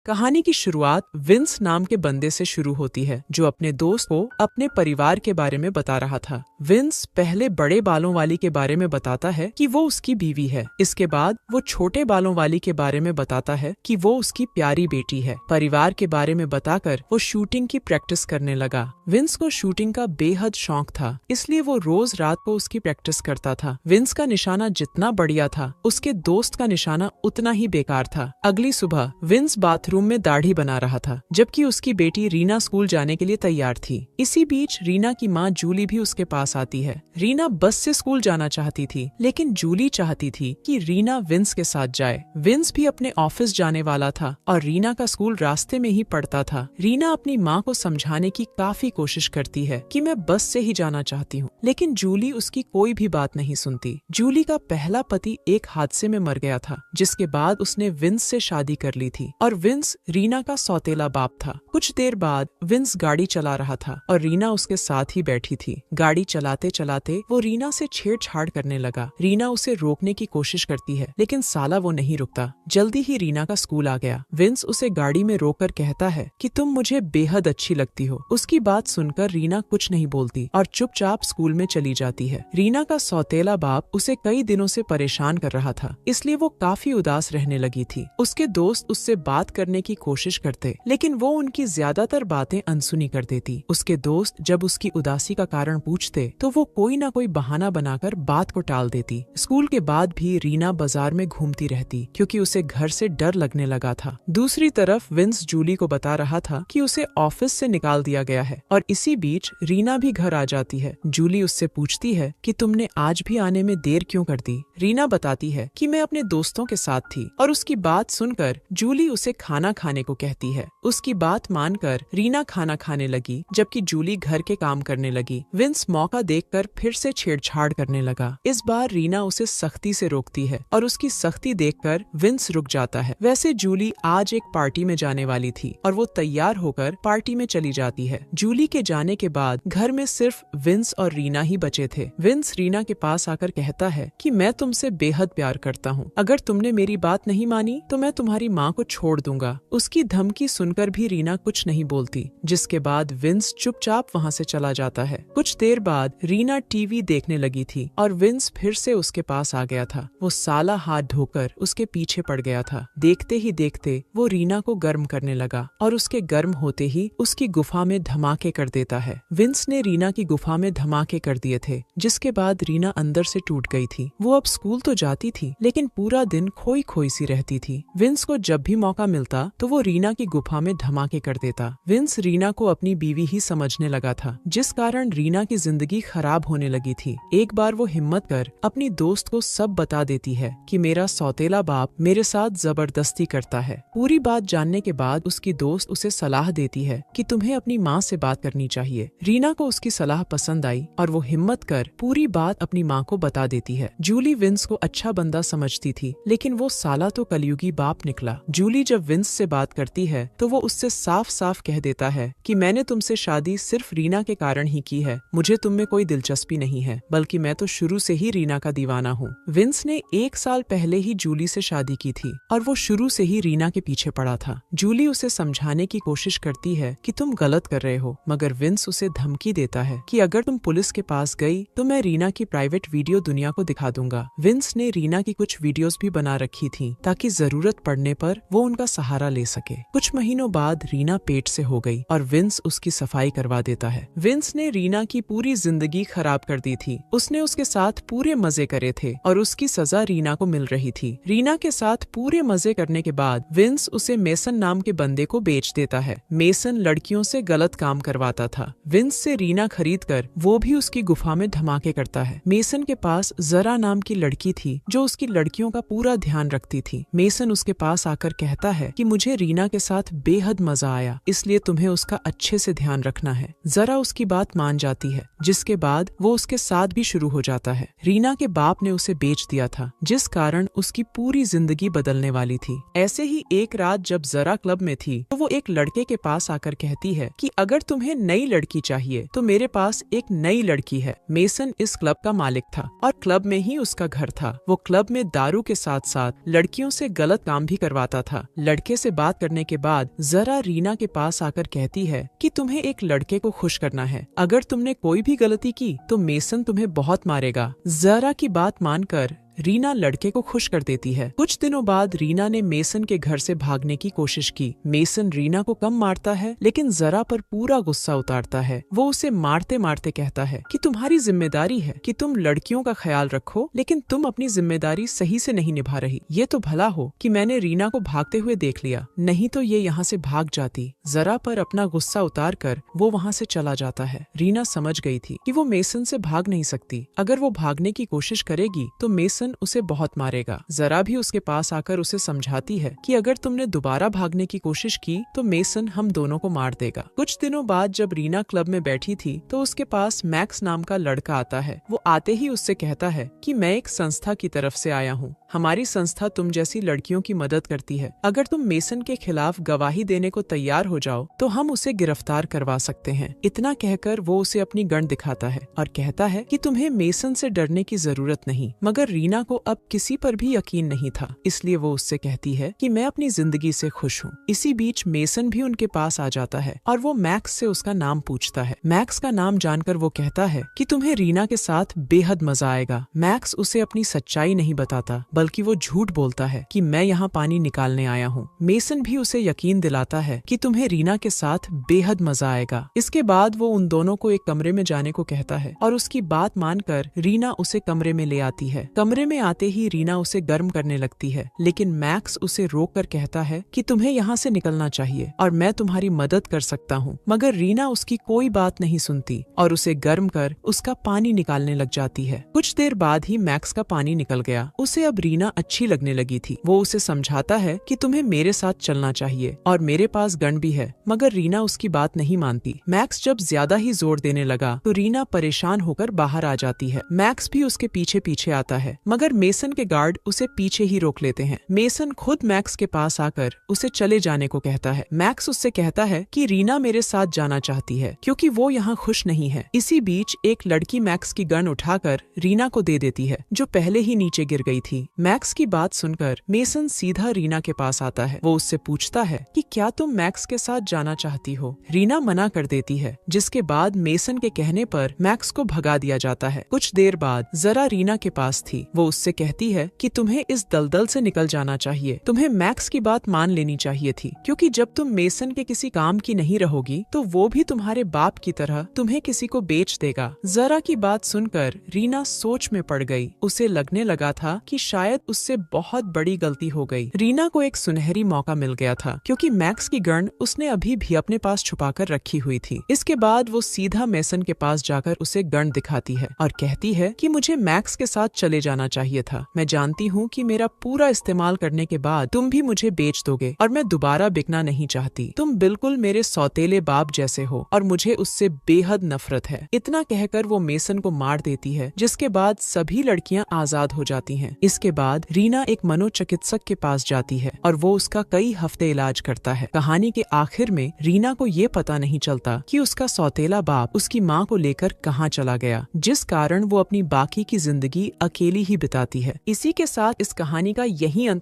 कहानी की शुरुआत विंस नाम के बंदे से शुरू होती है जो अपने दोस्त को अपने परिवार के बारे में बता रहा था। विंस पहले बड़े बालों वाली के बारे में बताता है कि वो उसकी बीवी है। इसके बाद वो छोटे बालों वाली के बारे में बताता है कि वो उसकी प्यारी बेटी है। परिवार के बारे में बताकर वो शूटिंग की प्रैक्टिस करने लगा। विंस को शूटिंग का बेहद शौक था, इसलिए वो रोज रात को उसकी प्रैक्टिस करता था। विंस का निशाना जितना बढ़िया था, उसके दोस्त का निशाना उतना ही बेकार था। अगली सुबह विंस बाथरूम में दाढ़ी बना रहा था, जबकि उसकी बेटी रीना स्कूल जाने के लिए तैयार थी। इसी बीच रीना की माँ जूली भी उसके पास आती है। रीना बस से स्कूल जाना चाहती थी, लेकिन जूली चाहती थी कि रीना विंस के साथ जाए। विंस भी अपने ऑफिस जाने वाला था और रीना का स्कूल रास्ते में ही पड़ता था। रीना अपनी माँ को समझाने की काफी कोशिश करती है कि मैं बस से ही जाना चाहती हूँ, लेकिन जूली उसकी कोई भी बात नहीं सुनती। जूली का पहला पति एक हादसे में मर गया था, जिसके बाद उसने विंस से शादी कर ली थी और विंस रीना का सौतेला बाप था। कुछ देर बाद विंस गाड़ी चला रहा था और रीना उसके साथ ही बैठी थी। गाड़ी चलाते चलाते वो रीना से छेड़छाड़ करने लगा। रीना उसे रोकने की कोशिश करती है, लेकिन साला वो नहीं रुकता। जल्दी ही रीना का स्कूल आ गया। विंस उसे गाड़ी में रोककर कहता है कि तुम मुझे बेहद अच्छी लगती हो। उसकी बात सुनकर रीना कुछ नहीं बोलती और चुपचाप स्कूल में चली जाती है। रीना का सौतेला बाप उसे कई दिनों से परेशान कर रहा था, इसलिए वो काफी उदास रहने लगी थी। उसके दोस्त उससे बात करने की कोशिश करते, लेकिन वो उनकी ज्यादातर बातें अनसुनी कर देती। उसके दोस्त जब उसकी उदासी का कारण पूछते तो वो कोई ना कोई बहाना बनाकर बात को टाल देती। स्कूल के बाद भी रीना बाजार में घूमती रहती, क्योंकि उसे घर से डर लगने लगा था। दूसरी तरफ विंस जूली को बता रहा था कि उसे ऑफिस से निकाल दिया गया है और इसी बीच रीना भी घर आ जाती है। जूली उससे पूछती है कि तुमने आज भी आने में देर क्यों कर दी। रीना बताती है कि मैं अपने दोस्तों के साथ थी और उसकी बात सुनकर जूली उसे खाना खाने को कहती है। उसकी बात मानकर रीना खाना खाने लगी, जबकि जूली घर के काम करने लगी। विंस मौका देखकर फिर से छेड़छाड़ करने लगा। इस बार रीना उसे सख्ती से रोकती है और उसकी सख्ती देखकर विंस रुक जाता है। वैसे जूली आज एक पार्टी में जाने वाली थी और वो तैयार होकर पार्टी में चली जाती है। जूली के जाने के बाद घर में सिर्फ विंस और रीना ही बचे थे। विंस रीना के पास आकर कहता है कि मैं तुमसे बेहद प्यार करता हूँ। अगर तुमने मेरी बात नहीं मानी तो मैं तुम्हारी माँ को छोड़ दूंगा। उसकी धमकी सुनकर भी रीना कुछ नहीं बोलती, जिसके बाद विंस चुपचाप वहाँ से चला जाता है। कुछ देर बाद रीना टीवी देखने लगी थी और विंस फिर से उसके पास आ गया था। वो साला हाथ धोकर उसके पीछे पड़ गया था। देखते ही देखते वो रीना को गर्म करने लगा और उसके गर्म होते ही उसकी गुफा में धमाके कर देता है। विंस ने रीना की गुफा में धमाके कर दिए थे, जिसके बाद रीना अंदर से टूट गई थी। वो अब स्कूल तो जाती थी, लेकिन पूरा दिन खोई खोई सी रहती थी। विंस को जब भी मौका मिलता तो वो रीना की गुफा में धमाके कर देता। विंस रीना को अपनी बीवी ही समझने लगा था, जिस कारण रीना की जिंदगी खराब होने लगी थी। एक बार वो हिम्मत कर अपनी दोस्त को सब बता देती है कि मेरा सौतेला बाप मेरे साथ जबरदस्ती करता है। पूरी बात जानने के बाद उसकी दोस्त उसे सलाह देती है कि तुम्हें अपनी माँ से बात करनी चाहिए। रीना को उसकी सलाह पसंद आई और वो हिम्मत कर पूरी बात अपनी माँ को बता देती है। जूली विंस को अच्छा बंदा समझती थी, लेकिन वो साला तो कलयुगी बाप निकला। जूली जब विंस से बात करती है तो वो उससे साफ साफ कह देता है कि मैंने तुमसे शादी सिर्फ रीना के कारण ही की है। मुझे तुम में कोई दिलचस्पी नहीं है, बल्कि मैं तो शुरू से ही रीना का दीवाना हूँ। विंस ने 1 साल पहले ही जूली से शादी की थी और वो शुरू से ही रीना के पीछे पड़ा था। जूली उसे समझाने की कोशिश करती है कि तुम गलत कर रहे हो, मगर विंस उसे धमकी देता है कि अगर तुम पुलिस के पास गई तो मैं रीना की प्राइवेट वीडियो दुनिया को दिखा दूंगा। विंस ने रीना की कुछ वीडियोस भी बना रखी थी ताकि जरूरत पड़ने पर वो उनका सहारा ले सके। कुछ महीनों बाद रीना पेट से हो गई और विंस उसकी सफाई करवा देता है। विंस ने रीना की पूरी जिंदगी खराब कर दी थी। उसने उसके साथ पूरे मजे करे थे और उसकी सजा रीना को मिल रही थी। रीना के साथ पूरे मजे करने के बाद विंस उसे मेसन नाम के बंदे को बेच देता है। मेसन लड़कियों से गलत काम करवाता था। विंस से रीना खरीद कर वो भी उसकी गुफा में धमाके करता है। मेसन के पास जरा नाम की लड़की थी जो उसकी लड़कियों का पूरा ध्यान रखती थी। मेसन उसके पास आकर कहता है कि मुझे रीना के साथ बेहद मजा आया, इसलिए तुम्हें उसका अच्छे से ध्यान रखना है। जरा उसकी बात मान जाती है, जिसके बाद वो उसके साथ भी शुरू हो जाता है। रीना के बाप ने उसे बेच दिया था, जिस कारण उसकी पूरी जिंदगी बदलने वाली थी। ऐसे ही एक रात जब जरा क्लब में थी तो वो एक लड़के के पास आकर कहती है कि अगर तुम्हें नई लड़की चाहिए तो मेरे पास एक नई लड़की है। मेसन इस क्लब का मालिक था और क्लब में ही उसका घर था। वो क्लब में दारू के साथ साथ लड़कियों से गलत काम भी करवाता था। लड़के अच्छे से बात करने के बाद जरा रीना के पास आकर कहती है कि तुम्हें एक लड़के को खुश करना है। अगर तुमने कोई भी गलती की तो मेसन तुम्हें बहुत मारेगा। जरा की बात मानकर रीना लड़के को खुश कर देती है। कुछ दिनों बाद रीना ने मेसन के घर से भागने की कोशिश की। मेसन रीना को कम मारता है लेकिन जरा पर पूरा गुस्सा उतारता है। वो उसे मारते मारते कहता है कि तुम्हारी जिम्मेदारी है कि तुम लड़कियों का ख्याल रखो, लेकिन तुम अपनी जिम्मेदारी सही से नहीं निभा रही। ये तो भला हो कि मैंने रीना को भागते हुए देख लिया, नहीं तो ये यहाँ से भाग जाती। जरा पर अपना गुस्सा उतार कर वो वहाँ से चला जाता है। रीना समझ गई थी कि वो मेसन से भाग नहीं सकती। अगर वो भागने की कोशिश करेगी तो मेसन उसे बहुत मारेगा। जरा भी उसके पास आकर उसे समझाती है कि अगर तुमने दोबारा भागने की कोशिश की तो मेसन हम दोनों को मार देगा। कुछ दिनों बाद जब रीना क्लब में बैठी थी तो उसके पास मैक्स नाम का लड़का आता है। वो आते ही उससे कहता है कि मैं एक संस्था की तरफ से आया हूँ। हमारी संस्था तुम जैसी लड़कियों की मदद करती है। अगर तुम मेसन के खिलाफ गवाही देने को तैयार हो जाओ तो हम उसे गिरफ्तार करवा सकते हैं। इतना कहकर वो उसे अपनी गन दिखाता है और कहता है कि तुम्हें मेसन से डरने की जरूरत नहीं। मगर रीना को अब किसी पर भी यकीन नहीं था, इसलिए वो उससे कहती है कि मैं अपनी जिंदगी से खुश हूँ। इसी बीच मेसन भी उनके पास आ जाता है और वो मैक्स से उसका नाम पूछता है। मैक्स का नाम जानकर वो कहता है कि तुम्हें रीना के साथ बेहद मजा आएगा। मैक्स उसे अपनी सच्चाई नहीं बताता, बल्कि वो झूठ बोलता है कि मैं यहाँ पानी निकालने आया हूँ। मेसन भी उसे यकीन दिलाता है कि तुम्हें रीना के साथ बेहद मजा आएगा। इसके बाद वो उन दोनों को एक कमरे में जाने को कहता है और उसकी बात मानकर रीना उसे कमरे में ले आती है। कमरे में आते ही रीना उसे गर्म करने लगती है, लेकिन मैक्स उसे रोक कर कहता है कि तुम्हें यहाँ से निकलना चाहिए और मैं तुम्हारी मदद कर सकता हूँ। मगर रीना उसकी कोई बात नहीं सुनती और उसे गर्म कर उसका पानी निकालने लग जाती है। कुछ देर बाद ही मैक्स का पानी निकल गया। उसे अब रीना अच्छी लगने लगी थी। वो उसे समझाता है कि तुम्हें मेरे साथ चलना चाहिए और मेरे पास गन भी है, मगर रीना उसकी बात नहीं मानती। मैक्स जब ज्यादा ही जोर देने लगा तो रीना परेशान होकर बाहर आ जाती है। मैक्स भी उसके पीछे पीछे आता है, मगर मेसन के गार्ड उसे पीछे ही रोक लेते हैं। मेसन खुद मैक्स के पास आकर उसे चले जाने को कहता है। मैक्स उससे कहता है कि रीना मेरे साथ जाना चाहती है क्योंकि वो यहाँ खुश नहीं है। इसी बीच एक लड़की मैक्स की गन उठाकर रीना को दे देती है, जो पहले ही नीचे गिर गई थी। मैक्स की बात सुनकर मेसन सीधा रीना के पास आता है। वो उससे पूछता है कि क्या तुम मैक्स के साथ जाना चाहती हो। रीना मना कर देती है, जिसके बाद मेसन के कहने पर मैक्स को भगा दिया जाता है। कुछ देर बाद जरा रीना के पास थी। वो उससे कहती है कि तुम्हें इस दलदल से निकल जाना चाहिए। तुम्हें मैक्स की बात मान लेनी चाहिए थी, क्योंकि जब तुम मेसन के किसी काम की नहीं रहोगी तो वो भी तुम्हारे बाप की तरह तुम्हें किसी को बेच देगा। जरा की बात सुनकर रीना सोच में पड़ गई। उसे लगने लगा था कि शायद उससे बहुत बड़ी गलती हो गई। रीना को एक सुनहरी मौका मिल गया था, क्योंकि मैक्स की गन उसने अभी भी अपने पास छुपाकर रखी हुई थी। इसके बाद वो सीधा मेसन के पास जाकर उसे गन दिखाती है और कहती है कि मुझे मैक्स के साथ चले जाना चाहिए था। मैं जानती हूँ कि मेरा पूरा इस्तेमाल करने के बाद तुम भी मुझे बेच दोगे और मैं दोबारा बिकना नहीं चाहती। तुम बिल्कुल मेरे सौतेले बाप जैसे हो और मुझे उससे बेहद नफरत है। इतना कहकर वो मेसन को मार देती है, जिसके बाद सभी लड़कियां आजाद हो जाती हैं। इसके बाद रीना एक मनोचिकित्सक के पास जाती है और वो उसका कई हफ्ते इलाज करता है। कहानी के आखिर में रीना को ये पता नहीं चलता कि उसका सौतेला बाप उसकी माँ को लेकर कहाँ चला गया, जिस कारण वो अपनी बाकी की जिंदगी अकेली ही बिताती है। इसी के साथ इस कहानी का यही अंत